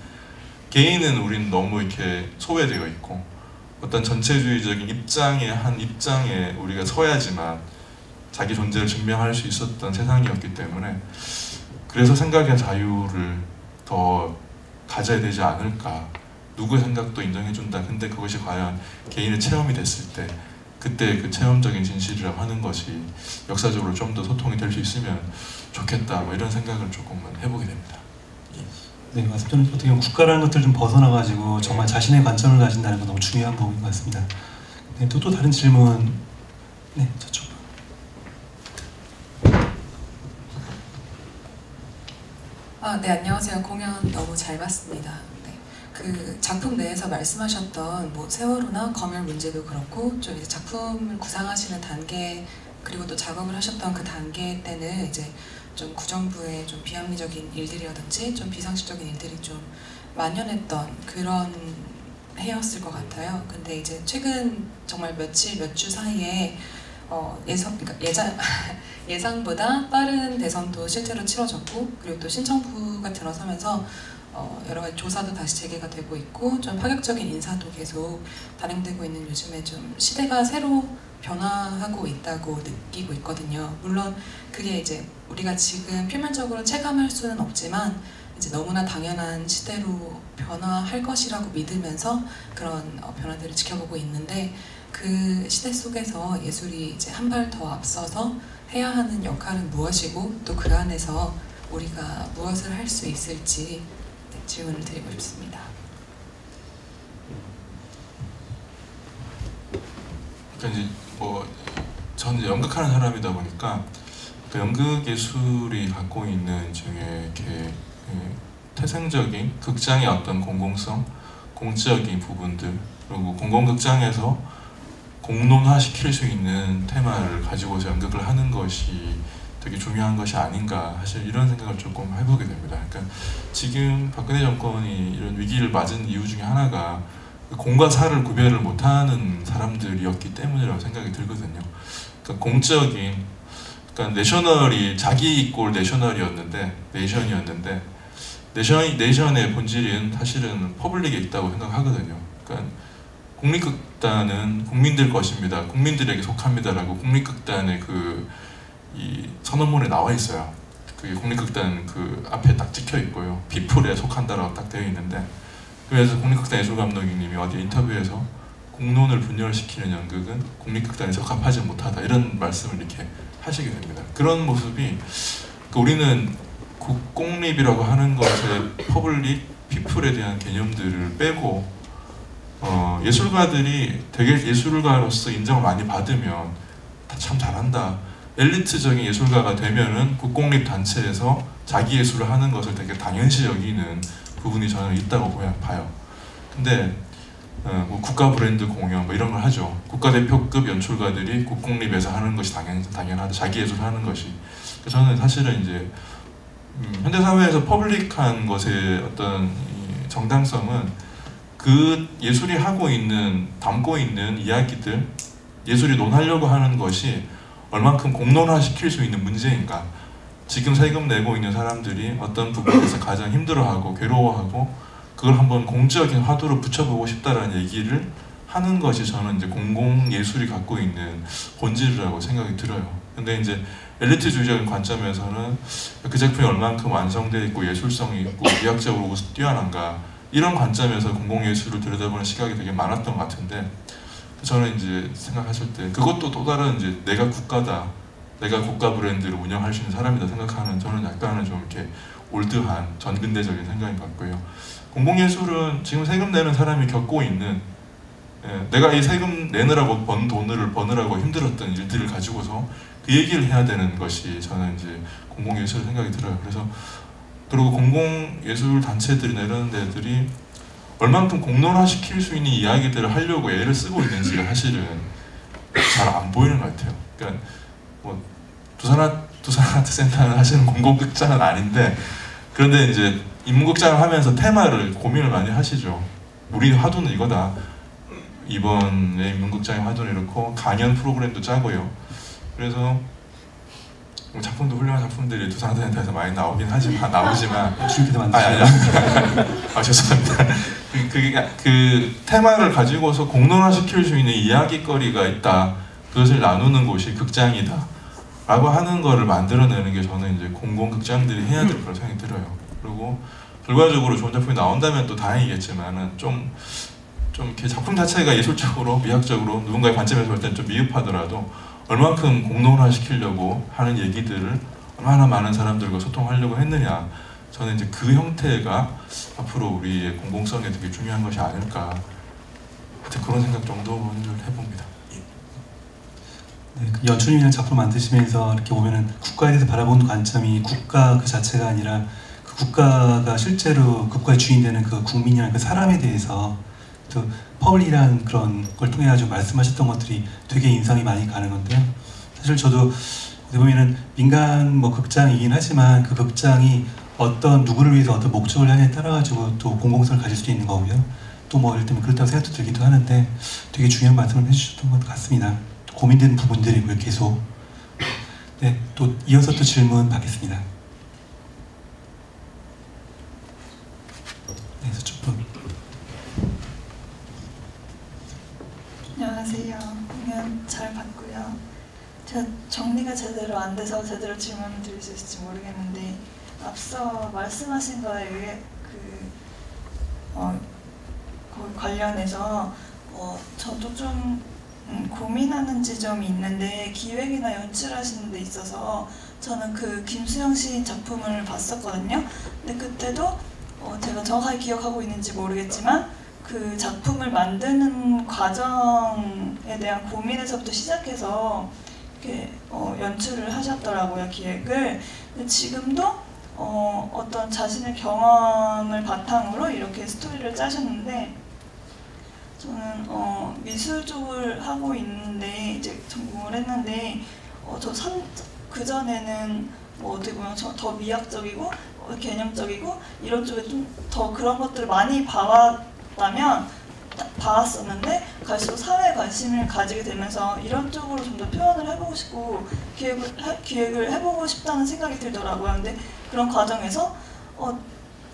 개인은 우리는 너무 이렇게 소외되어 있고 어떤 전체주의적인 한 입장에 우리가 서야지만 자기 존재를 증명할 수 있었던 세상이었기 때문에, 그래서 생각의 자유를 더 가져야 되지 않을까. 누구의 생각도 인정해준다. 근데 그것이 과연 개인의 체험이 됐을 때, 그때 그 체험적인 진실이라고 하는 것이 역사적으로 좀 더 소통이 될 수 있으면 좋겠다. 뭐 이런 생각을 조금은 해보게 됩니다. 네, 맞습니다. 저는 어떻게 보면 국가라는 것들 좀 벗어나가지고 정말 자신의 관점을 가진다는 건 너무 중요한 부분인 것 같습니다. 네, 또 다른 질문. 네, 저쪽. 네, 안녕하세요. 공연 너무 잘 봤습니다. 네, 그 작품 내에서 말씀하셨던 뭐 세월호나 검열 문제도 그렇고, 좀 이제 작품을 구상하시는 단계, 그리고 또 작업을 하셨던 그 단계 때는 이제 좀 구정부의 좀 비합리적인 일들이라든지 좀 비상식적인 일들이 좀 만연했던 그런 해였을 것 같아요. 근데 이제 최근 정말 몇 주 사이에 예상보다 빠른 대선도 실제로 치러졌고, 그리고 또 신청부가 들어서면서 여러 가지 조사도 다시 재개가 되고 있고, 좀 파격적인 인사도 계속 단행되고 있는 요즘에 좀 시대가 새로 변화하고 있다고 느끼고 있거든요. 물론 그게 이제 우리가 지금 표면적으로 체감할 수는 없지만 이제 너무나 당연한 시대로 변화할 것이라고 믿으면서 그런 변화들을 지켜보고 있는데, 그 시대 속에서 예술이 이제 한 발 더 앞서서 해야 하는 역할은 무엇이고, 또 그 안에서 우리가 무엇을 할 수 있을지 질문을 드리고 싶습니다. 그러니까 이제 저는 이제 연극하는 사람이다 보니까 그 연극 예술이 갖고 있는 중에 이렇게 태생적인 극장의 어떤 공공성, 공적인 부분들, 그리고 공공극장에서 공론화시킬 수 있는 테마를 가지고서 연극을 하는 것이 되게 중요한 것이 아닌가, 사실 이런 생각을 조금 해보게 됩니다. 그러니까 지금 박근혜 정권이 이런 위기를 맞은 이유 중에 하나가 공과 사를 구별을 못하는 사람들이었기 때문이라고 생각이 들거든요. 그러니까 공적인, 그러니까 내셔널이 자기 꼴 내셔널이었는데, 내션의 본질은 사실은 퍼블릭에 있다고 생각하거든요. 그러니까 국립극단은 국민들 것입니다, 국민들에게 속합니다라고 국립극단의 그 이 선언문에 나와 있어요. 그게 국립극단 그 앞에 딱 찍혀 있고요. 피플에 속한다라고 딱 되어 있는데, 그래서 국립극단 예술감독님이 어디 인터뷰에서 공론을 분열시키는 연극은 국립극단에 적합하지 못하다 이런 말씀을 이렇게 하시게 됩니다. 그런 모습이 우리는 국공립이라고 하는 것의 퍼블릭, 피플에 대한 개념들을 빼고 예술가들이 되게 예술가로서 인정을 많이 받으면 참 잘한다, 엘리트적인 예술가가 되면은 국공립 단체에서 자기 예술을 하는 것을 되게 당연시 여기는 부분이 저는 있다고 봐요. 근데 뭐 국가 브랜드 공연 뭐 이런 걸 하죠. 국가대표급 연출가들이 국공립에서 하는 것이 당연하다, 자기 예술을 하는 것이. 저는 사실은 이제 현대 사회에서 퍼블릭한 것의 어떤 정당성은 그 예술이 하고 있는, 담고 있는 이야기들, 예술이 논하려고 하는 것이 얼만큼 공론화시킬 수 있는 문제인가, 지금 세금 내고 있는 사람들이 어떤 부분에서 가장 힘들어하고 괴로워하고 그걸 한번 공적인 화두로 붙여보고 싶다라는 얘기를 하는 것이 저는 이제 공공예술이 갖고 있는 본질이라고 생각이 들어요. 근데 이제 엘리트주의적인 관점에서는 그 제품이 얼만큼 완성되어 있고 예술성이 있고 미학적으로 뛰어난가, 이런 관점에서 공공예술을 들여다보는 시각이 되게 많았던 것 같은데, 저는 이제 생각하실 때 그것도 또 다른 이제 내가 국가다, 내가 국가 브랜드를 운영할 수 있는 사람이다 생각하는, 저는 약간은 좀 이렇게 올드한 전근대적인 생각인 것 같고요. 공공예술은 지금 세금 내는 사람이 겪고 있는, 내가 이 세금 내느라고 번 돈을 버느라고 힘들었던 일들을 가지고서 그 얘기를 해야 되는 것이 저는 이제 공공예술 생각이 들어요. 그래서 그리고 공공예술 단체들이나 이런 데들이 얼만큼 공론화시킬 수 있는 이야기들을 하려고 애를 쓰고 있는지가 사실은 잘 안 보이는 것 같아요. 그러니까 뭐 두산 아트 센터는 하시는 공공극장은 아닌데, 그런데 이제 인문극장을 하면서 테마를 고민을 많이 하시죠. 우리 화두는 이거다. 이번에 인문극장의 화두는 이렇고 강연 프로그램도 짜고요. 그래서 작품도 훌륭한 작품들이 두산 아트 센터에서 많이 나오긴 하지만 주님께서 만드신 죄송합니다. 그 테마를 가지고서 공론화시킬 수 있는 이야기거리가 있다. 그것을 나누는 곳이 극장이다. 라고 하는 거를 만들어내는 게 저는 이제 공공극장들이 해야 될 거라고 생각이 들어요. 그리고 결과적으로 좋은 작품이 나온다면 또 다행이겠지만은 좀 이렇게 작품 자체가 예술적으로, 미학적으로 누군가의 관점에서 볼 때는 좀 미흡하더라도 얼만큼 공론화시키려고 하는 얘기들을 얼마나 많은 사람들과 소통하려고 했느냐, 저는 이제 그 형태가 앞으로 우리의 공공성에 되게 중요한 것이 아닐까, 그런 생각 정도를 해봅니다. 네, 그 연출님이랑 작품을 만드시면서 이렇게 보면은 국가에 대해서 바라보는 관점이 국가 그 자체가 아니라 그 국가가 실제로 국가의 주인되는 그 국민이라는 그 사람에 대해서 또 퍼블릭이라는 그런 걸 통해 가지고 말씀하셨던 것들이 되게 인상이 많이 가는 건데요. 사실 저도 어떻게 보면은 민간 뭐 극장이긴 하지만 그 극장이 어떤 누구를 위해서 어떤 목적을 향해 따라 가지고 또 공공성을 가질 수도 있는 거고요. 또 뭐 예를 들면 그렇다고 생각도 들기도 하는데 되게 중요한 말씀을 해주셨던 것 같습니다. 고민되는 부분들이고요, 계속. 네, 또 이어서 또 질문 받겠습니다. 네, 저쪽 분. 안녕하세요. 공연 잘 봤고요. 제가 정리가 제대로 안 돼서 제대로 질문을 드릴 수 있을지 모르겠는데, 앞서 말씀하신 거에 의해 거기 관련해서 저도 좀 고민하는 지점이 있는데, 기획이나 연출하시는 데 있어서 저는 그 김수영 씨 작품을 봤었거든요. 근데 그때도 제가 정확하게 기억하고 있는지 모르겠지만 그 작품을 만드는 과정에 대한 고민에서부터 시작해서 이렇게 연출을 하셨더라고요, 기획을. 근데 지금도 어떤 자신의 경험을 바탕으로 이렇게 스토리를 짜셨는데, 저는 미술 쪽을 하고 있는데 이제 전공을 했는데 그 전에는 뭐 어떻게 보면 더 미학적이고 개념적이고 이런 쪽에 좀 더 그런 것들을 많이 봐왔었는데, 갈수록 사회에 관심을 가지게 되면서 이런 쪽으로 좀 더 표현을 해보고 싶고 기획을 해보고 싶다는 생각이 들더라고요. 근데 그런 과정에서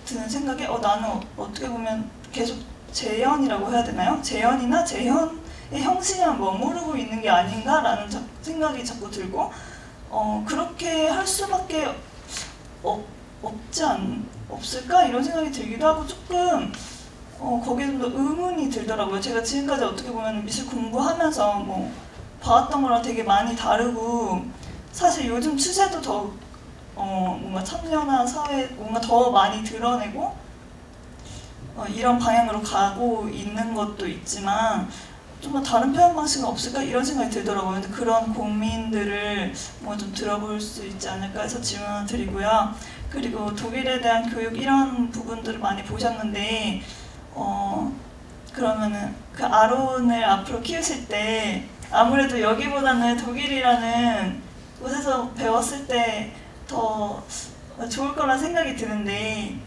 드는 생각에 나는 어떻게 보면 계속 재현이라고 해야 되나요? 재현이나 재현의 형식에만 머무르고 있는 게 아닌가라는 생각이 자꾸 들고, 그렇게 할 수밖에 없을까 이런 생각이 들기도 하고 조금 거기에 좀 더 의문이 들더라고요. 제가 지금까지 어떻게 보면 미술 공부하면서 뭐 봐왔던 거랑 되게 많이 다르고 사실 요즘 추세도 더 뭔가 참여나 사회 뭔가 더 많이 드러내고 이런 방향으로 가고 있는 것도 있지만 좀 더 다른 표현 방식은 없을까 이런 생각이 들더라고요. 근데 그런 고민들을 뭐 좀 들어볼 수 있지 않을까 해서 질문을 드리고요. 그리고 독일에 대한 교육 이런 부분들을 많이 보셨는데 그러면은 그 아론을 앞으로 키우실 때 아무래도 여기보다는 독일이라는 곳에서 배웠을 때 더 좋을 거란 생각이 드는데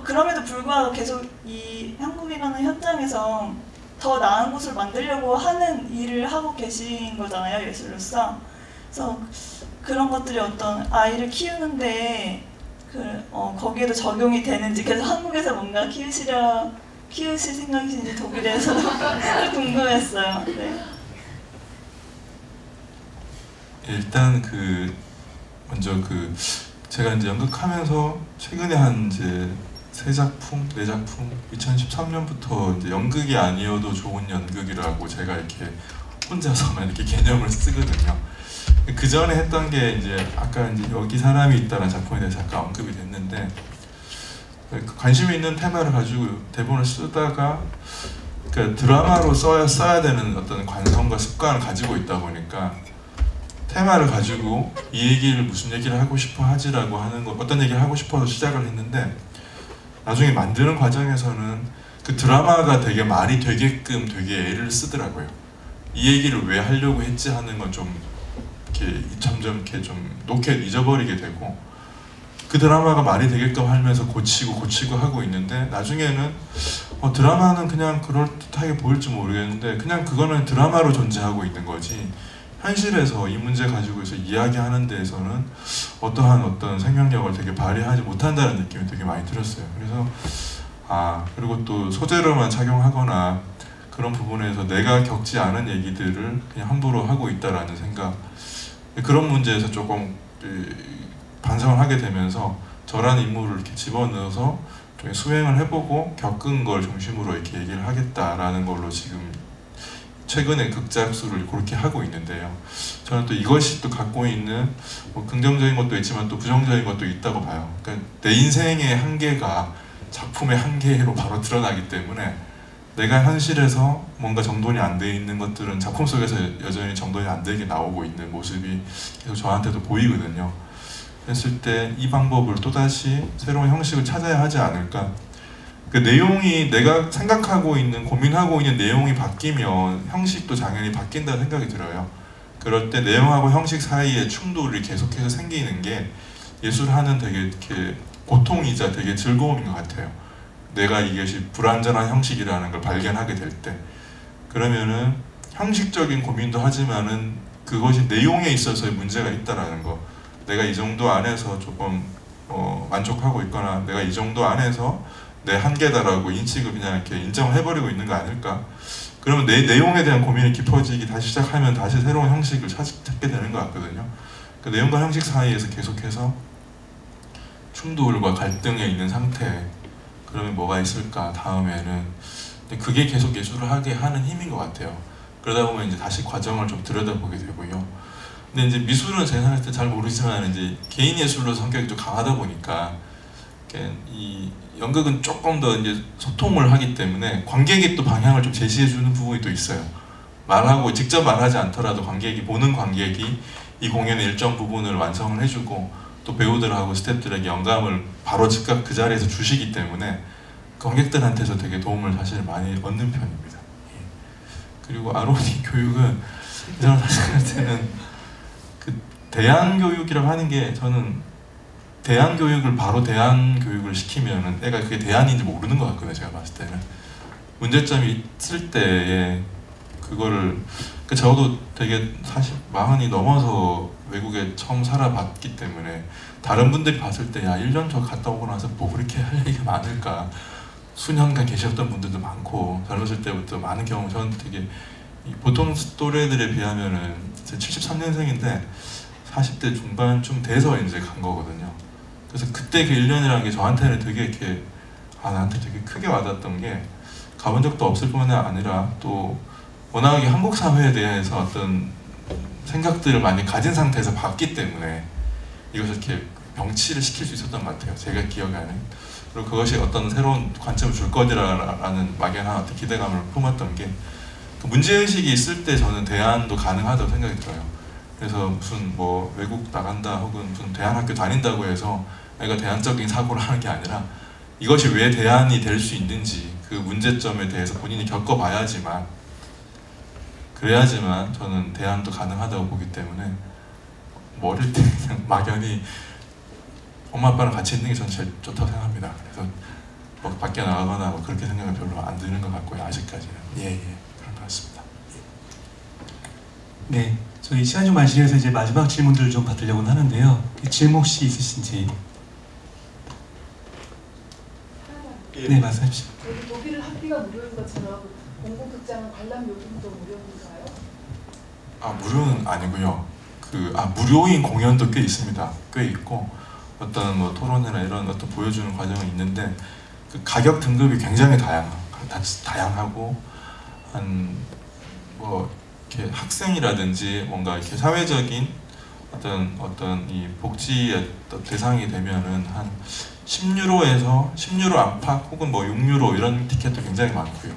그럼에도 불구하고 계속 이 한국이라는 현장에서 더 나은 곳을 만들려고 하는 일을 하고 계신 거잖아요, 예술로서. 그래서 그런 것들이 어떤 아이를 키우는데 거기에도 적용이 되는지, 그래서 한국에서 뭔가 키우실 생각이신지 독일에서 궁금했어요. 네. 일단 먼저 제가 이제 연극하면서 최근에 한 이제 3작품, 4작품 2013년부터 이제 연극이 아니어도 좋은 연극이라고 제가 이렇게 혼자서만 이렇게 개념을 쓰거든요. 그 전에 했던 게 이제 아까 이제 여기 사람이 있다는 작품에 대해서 잠깐 언급이 됐는데, 관심이 있는 테마를 가지고 대본을 쓰다가 그러니까 드라마로 써야 되는 어떤 관성과 습관을 가지고 있다 보니까 테마를 가지고 이 얘기를 무슨 얘기를 하고 싶어 하지라고 하는 거, 어떤 얘기를 하고 싶어서 시작을 했는데 나중에 만드는 과정에서는 그 드라마가 되게 말이 되게끔 되게 애를 쓰더라고요. 이 얘기를 왜 하려고 했지 하는 건 좀 이렇게 점점 이렇게 좀 놓게 잊어버리게 되고, 그 드라마가 말이 되게끔 하면서 고치고 하고 있는데 나중에는 드라마는 그냥 그럴듯하게 보일지 모르겠는데 그냥 그거는 드라마로 존재하고 있는 거지 현실에서 이 문제 가지고서 이야기하는 데에서는 어떤 생명력을 되게 발휘하지 못한다는 느낌이 되게 많이 들었어요. 그래서 그리고 또 소재로만 착용하거나 그런 부분에서 내가 겪지 않은 얘기들을 그냥 함부로 하고 있다라는 생각, 그런 문제에서 조금 반성을 하게 되면서 저라는 인물을 이렇게 집어넣어서 좀 수행을 해보고 겪은 걸 중심으로 이렇게 얘기를 하겠다라는 걸로 지금 최근에 극작수를 그렇게 하고 있는데요. 저는 또 이것이 또 갖고 있는 뭐 긍정적인 것도 있지만 또 부정적인 것도 있다고 봐요. 그러니까 내 인생의 한계가 작품의 한계로 바로 드러나기 때문에 내가 현실에서 뭔가 정돈이 안 돼 있는 것들은 작품 속에서 여전히 정돈이 안 되게 나오고 있는 모습이 계속 저한테도 보이거든요. 그랬을 때 이 방법을 또다시 새로운 형식을 찾아야 하지 않을까. 그 내용이 내가 생각하고 있는, 고민하고 있는 내용이 바뀌면 형식도 당연히 바뀐다는 생각이 들어요. 그럴 때 내용하고 형식 사이에 충돌이 계속해서 생기는 게 예술하는 되게 이렇게 고통이자 되게 즐거움인 것 같아요. 내가 이것이 불완전한 형식이라는 걸 발견하게 될 때, 그러면은 형식적인 고민도 하지만은 그것이 내용에 있어서의 문제가 있다라는 거, 내가 이 정도 안에서 조금 만족하고 있거나 내가 이 정도 안에서 내 한계다라고 인식을 그냥 이렇게 인정해버리고 있는 거 아닐까? 그러면 내 내용에 대한 고민이 깊어지기 다시 시작하면 다시 새로운 형식을 찾게 되는 것 같거든요. 그 내용과 형식 사이에서 계속해서 충돌과 갈등에 있는 상태, 그러면 뭐가 있을까 다음에는. 근데 그게 계속 예술을 하게 하는 힘인 것 같아요. 그러다 보면 이제 다시 과정을 좀 들여다보게 되고요. 근데 이제 미술은 제가 생각할 때 잘 모르지만 이제 개인 예술로 성격이 좀 강하다 보니까 이 연극은 조금 더 이제 소통을 하기 때문에 관객이 또 방향을 좀 제시해주는 부분이 또 있어요. 말하고 직접 말하지 않더라도 보는 관객이 이 공연의 일정 부분을 완성을 해주고 또 배우들하고 스태프들에게 영감을 바로 즉각 그 자리에서 주시기 때문에 관객들한테서 되게 도움을 사실 많이 얻는 편입니다. 그리고 아로니 교육은 저는 사실 때는 그 대안교육이라고 하는 게, 저는 대안교육을 바로 대안교육을 시키면은 애가 그게 대안인지 모르는 것 같거든요. 제가 봤을 때는 문제점이 있을 때에 그거를, 저도 되게 사실 40이 넘어서 외국에 처음 살아봤기 때문에 다른 분들이 봤을 때 1년 저 갔다 오고 나서 뭐 그렇게 할 얘기가 많을까, 수년간 계셨던 분들도 많고 젊었을 때부터 많은 경험, 저는 되게 보통 또래들에 비하면은 73년생인데 40대 중반쯤 돼서 이제 간 거거든요. 그래서 그때 그 1년이라는 게 저한테는 되게 이렇게 나한테 되게 크게 와닿았던 게 가본 적도 없을 뿐만 아니라 또 워낙에 한국 사회에 대해서 어떤 생각들을 많이 가진 상태에서 봤기 때문에 이것을 이렇게 병치를 시킬 수 있었던 것 같아요. 제가 기억하는. 그리고 그것이 어떤 새로운 관점을 줄 거라는 막연한 어떤 기대감을 품었던 게 그 문제의식이 있을 때 저는 대안도 가능하다고 생각이 들어요. 그래서 무슨 뭐 외국 나간다 혹은 무슨 대안학교 다닌다고 해서 내가 대안적인 사고를 하는 게 아니라 이것이 왜 대안이 될 수 있는지 그 문제점에 대해서 본인이 겪어봐야지만 그래야지만 저는 대안도 가능하다고 보기 때문에 뭐 어릴 때 그냥 막연히 엄마 아빠랑 같이 있는 게 저는 제일 좋다고 생각합니다. 그래서 뭐 밖에 나가거나 뭐 그렇게 생각은 별로 안 드는 것 같고요. 아직까지는. 예, 그런 것 같습니다. 네, 저희 시간 좀 많으시려서 이제 마지막 질문들을 좀 받으려고 하는데요. 질문 혹시 있으신지? 네, 말씀하십시오. 여기 독일은 학비가 무료인 것처럼 공공극장은 관람 요금도 무료인가요? 무료는 아니고요. 무료인 공연도 꽤 있습니다. 꽤 있고 어떤 뭐 토론회나 이런 어떤 보여주는 과정은 있는데 그 가격 등급이 굉장히 다양하고 한 뭐 이렇게 학생이라든지 뭔가 이렇게 사회적인 어떤 이 복지의 대상이 되면은 한 10유로 안팎 혹은 뭐 6유로 이런 티켓도 굉장히 많고요.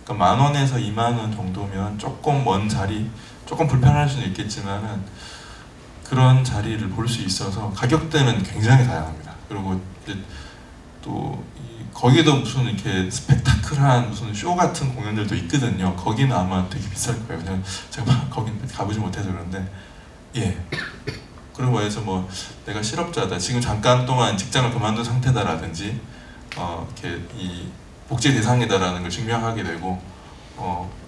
그러니까 10,000원에서 20,000원 정도면 조금 먼 자리, 조금 불편할 수는 있겠지만은 그런 자리를 볼 수 있어서 가격대는 굉장히 다양합니다. 그리고 이제 또 거기도 무슨 이렇게 스펙타클한 무슨 쇼 같은 공연들도 있거든요. 거기는 아마 되게 비쌀 거예요. 그냥 제가 거긴 가보지 못해서 그런데 그리고 해서 뭐 내가 실업자다, 지금 잠깐 동안 직장을 그만둔 상태다라든지 이렇게 이 복지 대상이다라는 걸 증명하게 되고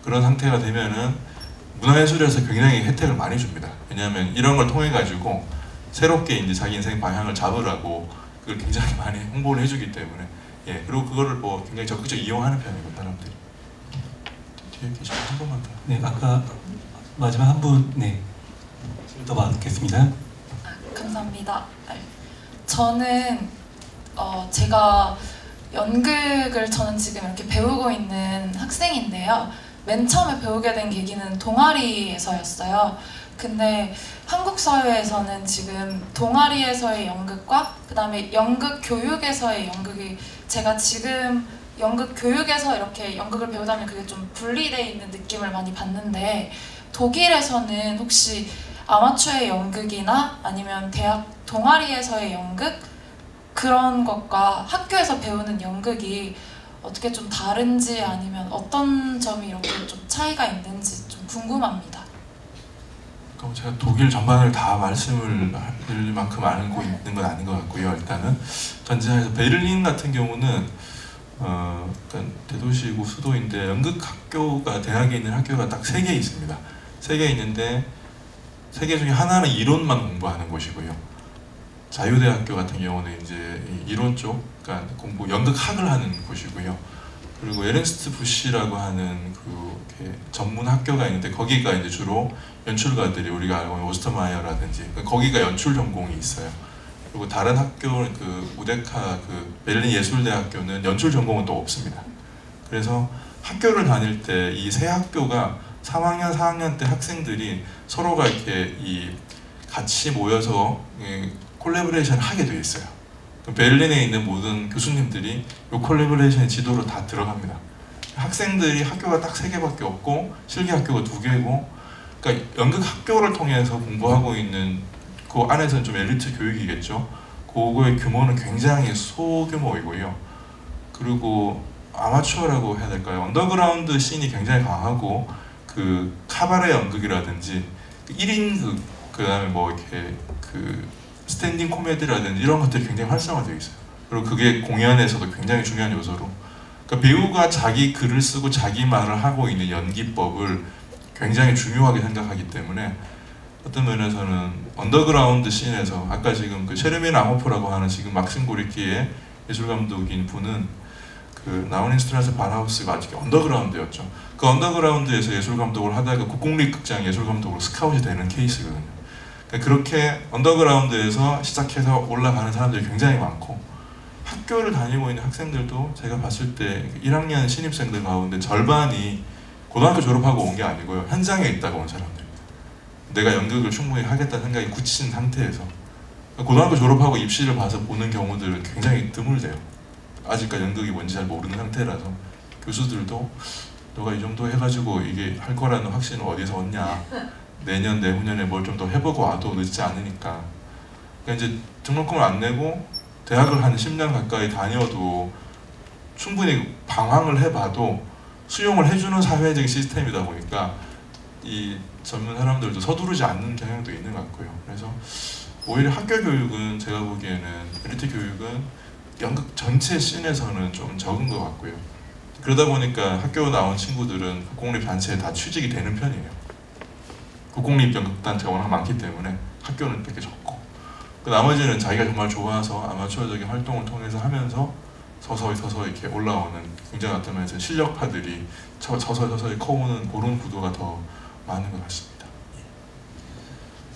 그런 상태가 되면은 문화예술에서 굉장히 혜택을 많이 줍니다. 왜냐하면 이런 걸 통해 가지고 새롭게 이제 자기 인생 방향을 잡으라고 그걸 굉장히 많이 홍보를 해주기 때문에 그리고 그거를 뭐 굉장히 적극적으로 이용하는 편이고 사람들이. 뒤에 계신 한 번만 더. 네, 아까 마지막 한 분, 네, 더 받겠습니다. 감사합니다. 저는 제가 연극을 저는 지금 이렇게 배우고 있는 학생인데요. 맨 처음에 배우게 된 계기는 동아리에서였어요. 근데 한국 사회에서는 지금 동아리에서의 연극과 그 다음에 연극 교육에서의 연극이, 제가 지금 연극 교육에서 이렇게 연극을 배우다면 그게 좀 분리되어 있는 느낌을 많이 받는데, 독일에서는 혹시 아마추어의 연극이나 아니면 대학 동아리에서의 연극, 그런 것과 학교에서 배우는 연극이 어떻게 좀 다른지 아니면 어떤 점이 이렇게 좀 차이가 있는지 좀 궁금합니다. 제가 독일 전반을 다 말씀을 드릴 만큼 알고 있는 건 아닌 것 같고요. 일단은 전제하에서 베를린 같은 경우는 대도시고 수도인데 연극 학교가, 대학에 있는 학교가 딱 3개 있습니다. 3개 있는데 3개 중에 하나는 이론만 공부하는 곳이고요. 자유대학교 같은 경우는 이제 이론 쪽, 그러니까 연극학을 하는 곳이고요. 그리고 에른스트 부시라고 하는 이렇게 전문 학교가 있는데 거기가 이제 주로 연출가들이, 우리가 알고 있는 오스터마이어라든지 거기가 연출 전공이 있어요. 그리고 다른 학교는 우데카 베를린 예술대학교는 연출 전공은 또 없습니다. 그래서 학교를 다닐 때 이 세 학교가 3학년, 4학년 때 학생들이 서로가 이렇게 같이 모여서 콜래보레이션을 하게 되어 있어요. 베를린에 있는 모든 교수님들이 이 콜래보레이션의 지도로 다 들어갑니다. 학생들이 학교가 딱 3개밖에 없고 실기 학교가 2개고, 그러니까 연극 학교를 통해서 공부하고 있는 그 안에서는 좀 엘리트 교육이겠죠. 그거의 규모는 굉장히 소규모이고요. 그리고 아마추어라고 해야 될까요? 언더그라운드 씬이 굉장히 강하고 카바레 연극이라든지 1인 그다음에 뭐 이렇게 스탠딩 코미디라든지 이런 것들이 굉장히 활성화되어 있어요. 그리고 그게 공연에서도 굉장히 중요한 요소로, 그러니까 배우가 자기 글을 쓰고 자기 말을 하고 있는 연기법을 굉장히 중요하게 생각하기 때문에 어떤 면에서는 언더그라운드 씬에서 아까 지금 셰르미 랑호프라고 하는 지금 막심 고리키의 예술감독인 분은 그 나훈인 스트라스 발하우스가 아직 언더그라운드였죠. 그 언더그라운드에서 예술 감독을 하다가 국공립극장 예술 감독으로 스카웃이 되는 케이스거든요. 그러니까 그렇게 언더그라운드에서 시작해서 올라가는 사람들이 굉장히 많고, 학교를 다니고 있는 학생들도 제가 봤을 때 1학년 신입생들 가운데 절반이 고등학교 졸업하고 온 게 아니고요, 현장에 있다가 온 사람들. 내가 연극을 충분히 하겠다는 생각이 굳힌 상태에서 고등학교 졸업하고 입시를 봐서 보는 경우들은 굉장히 드물대요. 아직까지 연극이 뭔지 잘 모르는 상태라서 교수들도 너가 이 정도 해가지고 이게 할 거라는 확신을 어디서 얻냐, 내년 내후년에 뭘 좀 더 해보고 와도 늦지 않으니까. 그러니까 이제 등록금을 안 내고 대학을 한 10년 가까이 다녀도 충분히 방황을 해봐도 수용을 해주는 사회적인 시스템이다 보니까 이 젊은 사람들도 서두르지 않는 경향도 있는 것 같고요. 그래서 오히려 학교 교육은 제가 보기에는, 엘리트 교육은 연극 전체 씬에서는 좀 적은 것 같고요. 그러다 보니까 학교 나온 친구들은 국공립 단체에 다 취직이 되는 편이에요. 국공립 연극 단체가 워낙 많기 때문에 학교는 되게 적고, 그 나머지는 자기가 정말 좋아서 아마추어적인 활동을 통해서 하면서 서서히 이렇게 올라오는 굉장히 어떤 면에서 실력파들이 서서히 커오는 그런 구도가 더 많은 것 같습니다.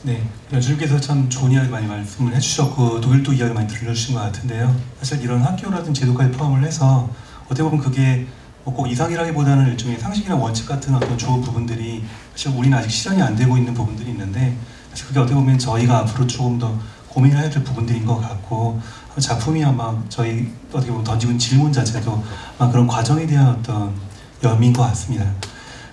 네, 연출께서 참 좋은 이야기 많이 말씀을 해주셨고 독일도 이야기 많이 들려주신 것 같은데요. 사실 이런 학교라든지 제도까지 포함을 해서 어떻게 보면 그게 꼭 이상이라기보다는 일종의 상식이나 원칙 같은 어떤 좋은 부분들이 사실 우리는 아직 실현이 안 되고 있는 부분들이 있는데, 사실 그게 어떻게 보면 저희가 앞으로 조금 더 고민을 해야 될 부분들인 것 같고, 작품이 아마 저희 어떻게 보면 던지고 있는 질문 자체도 아마 그런 과정에 대한 어떤 염인 것 같습니다.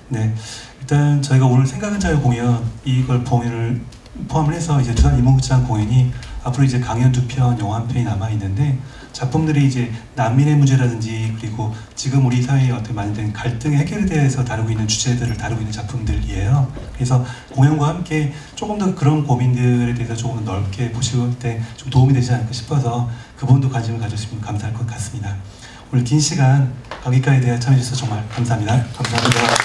네, 일단 저희가 오늘 생각은 자유 공연 이걸 포함을 해서 이제 두산 인문극장 공연이 앞으로 이제 강연 2편, 영화 1편이 남아 있는데, 작품들이 이제 난민의 문제라든지 그리고 지금 우리 사회에 어떻게 많은 갈등의 해결에 대해서 다루고 있는 주제들을 다루고 있는 작품들이에요. 그래서 공연과 함께 조금 더 그런 고민들에 대해서 조금 더 넓게 보실 때 좀 도움이 되지 않을까 싶어서 그 부분도 관심을 가져주시면 감사할 것 같습니다. 오늘 긴 시간 강의과에 대해 참여해 주셔서 정말 감사합니다. 감사합니다.